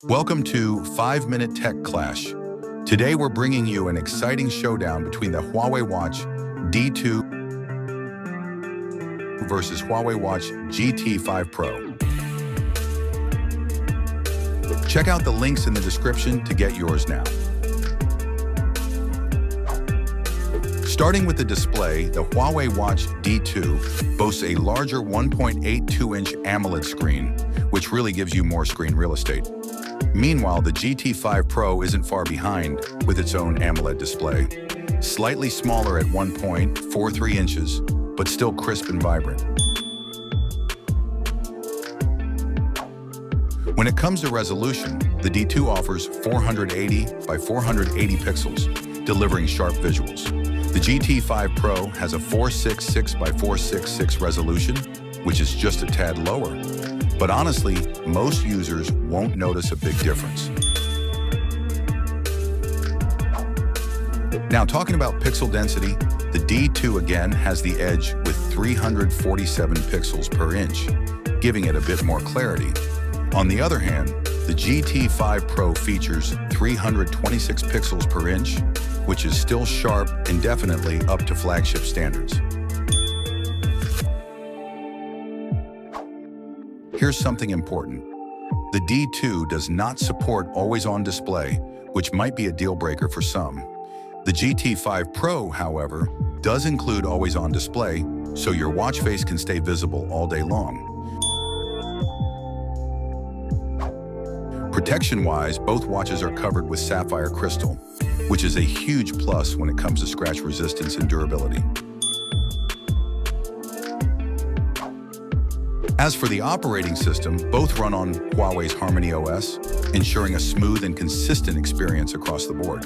Welcome to 5-Minute Tech Clash. Today we're bringing you an exciting showdown between the HUAWEI Watch D2 versus HUAWEI Watch GT 5 Pro. Check out the links in the description to get yours now. Starting with the display, the HUAWEI Watch D2 boasts a larger 1.82-inch AMOLED screen, which really gives you more screen real estate. Meanwhile, the GT 5 Pro isn't far behind with its own AMOLED display, slightly smaller at 1.43 inches, but still crisp and vibrant. When it comes to resolution, the D2 offers 480 by 480 pixels, delivering sharp visuals. The GT 5 Pro has a 466 by 466 resolution, which is just a tad lower. But honestly, most users won't notice a big difference. Now, talking about pixel density, the D2 again has the edge with 347 pixels per inch, giving it a bit more clarity. On the other hand, the GT 5 Pro features 326 pixels per inch, which is still sharp and definitely up to flagship standards. Here's something important. The D2 does not support always-on display, which might be a deal breaker for some. The GT 5 Pro, however, does include always-on display, so your watch face can stay visible all day long. Protection-wise, both watches are covered with sapphire crystal, which is a huge plus when it comes to scratch resistance and durability. As for the operating system, both run on Huawei's HarmonyOS, ensuring a smooth and consistent experience across the board.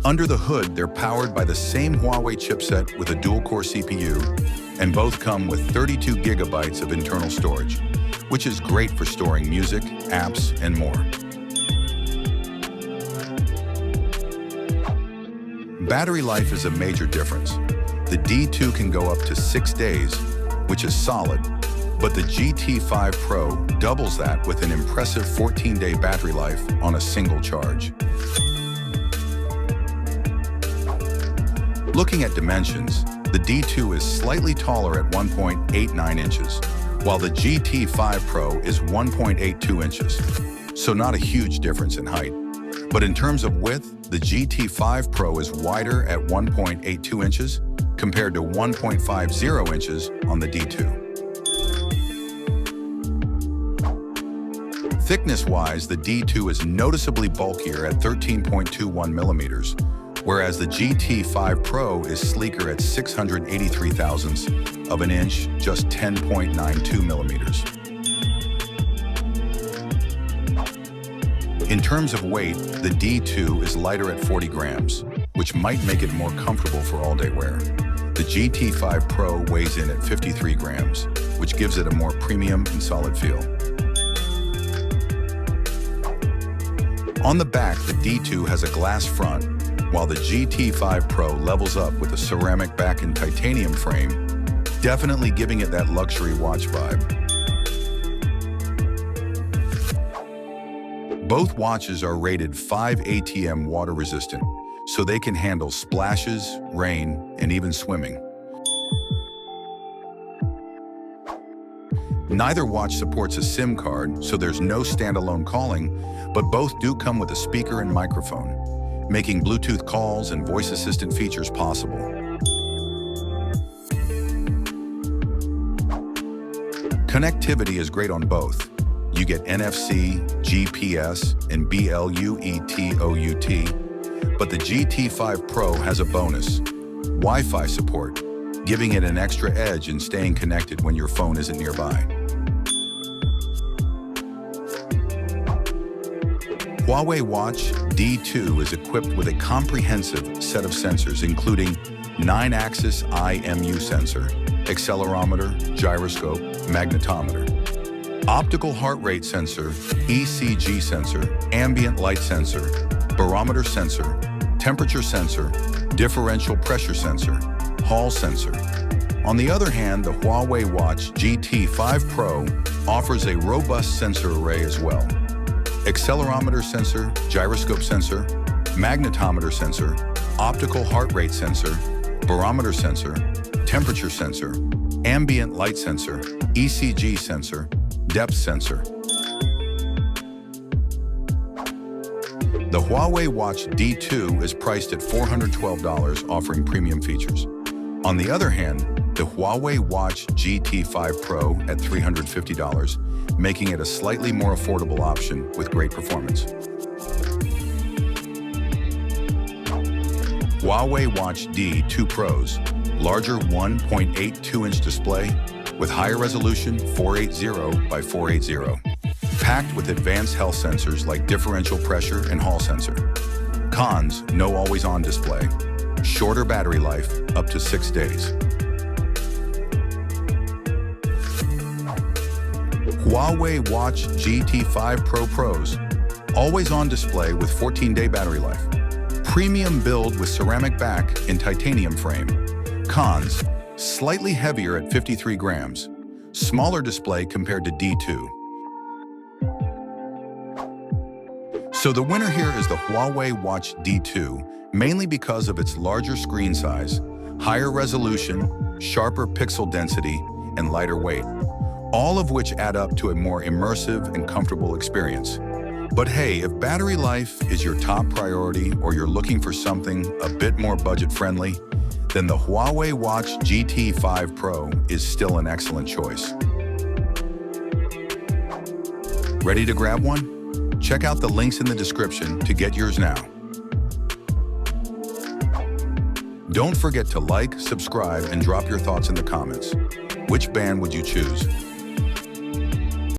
Under the hood, they're powered by the same Huawei chipset with a dual-core CPU, and both come with 32 gigabytes of internal storage, which is great for storing music, apps, and more. Battery life is a major difference. The D2 can go up to 6 days, which is solid, but the GT 5 Pro doubles that with an impressive 14-day battery life on a single charge. Looking at dimensions, the D2 is slightly taller at 1.89 inches, while the GT 5 Pro is 1.82 inches, so not a huge difference in height. But in terms of width, the GT 5 Pro is wider at 1.82 inches compared to 1.50 inches on the D2. Thickness-wise, the D2 is noticeably bulkier at 13.21 millimeters, whereas the GT 5 Pro is sleeker at 683 thousandths of an inch, just 10.92 millimeters. In terms of weight, the D2 is lighter at 40 grams, which might make it more comfortable for all-day wear. The GT 5 Pro weighs in at 53 grams, which gives it a more premium and solid feel. On the back, the D2 has a glass front, while the GT 5 Pro levels up with a ceramic back and titanium frame, definitely giving it that luxury watch vibe. Both watches are rated 5 ATM water resistant, so they can handle splashes, rain, and even swimming. Neither watch supports a SIM card, so there's no standalone calling, but both do come with a speaker and microphone, making Bluetooth calls and voice assistant features possible. Connectivity is great on both. You get NFC, GPS, and BLUETOUT, but the GT 5 Pro has a bonus: Wi-Fi support, giving it an extra edge in staying connected when your phone isn't nearby. HUAWEI Watch D2 is equipped with a comprehensive set of sensors, including 9-axis IMU sensor, accelerometer, gyroscope, magnetometer, optical heart rate sensor, ECG sensor, ambient light sensor, barometer sensor, temperature sensor, differential pressure sensor, Hall sensor, On the other hand, the Huawei Watch GT 5 Pro offers a robust sensor array as well. Accelerometer sensor, gyroscope sensor, magnetometer sensor, optical heart rate sensor, barometer sensor, temperature sensor, ambient light sensor, ECG sensor, depth sensor. The Huawei Watch D2 is priced at $412, offering premium features. On the other hand, the Huawei Watch GT 5 Pro at $350, making it a slightly more affordable option with great performance. Huawei Watch D2 Pros, larger 1.82-inch display with higher resolution 480 by 480, packed with advanced health sensors like differential pressure and hall sensor. Cons: no always-on display, shorter battery life, up to 6 days. Huawei Watch GT 5 Pro Pros, always-on display with 14-day battery life. Premium build with ceramic back and titanium frame. Cons: slightly heavier at 53 grams, smaller display compared to D2. So the winner here is the Huawei Watch D2, mainly because of its larger screen size, higher resolution, sharper pixel density, and lighter weight, all of which add up to a more immersive and comfortable experience. But hey, if battery life is your top priority or you're looking for something a bit more budget-friendly, then the Huawei Watch GT 5 Pro is still an excellent choice. Ready to grab one? Check out the links in the description to get yours now. Don't forget to like, subscribe, and drop your thoughts in the comments. Which band would you choose?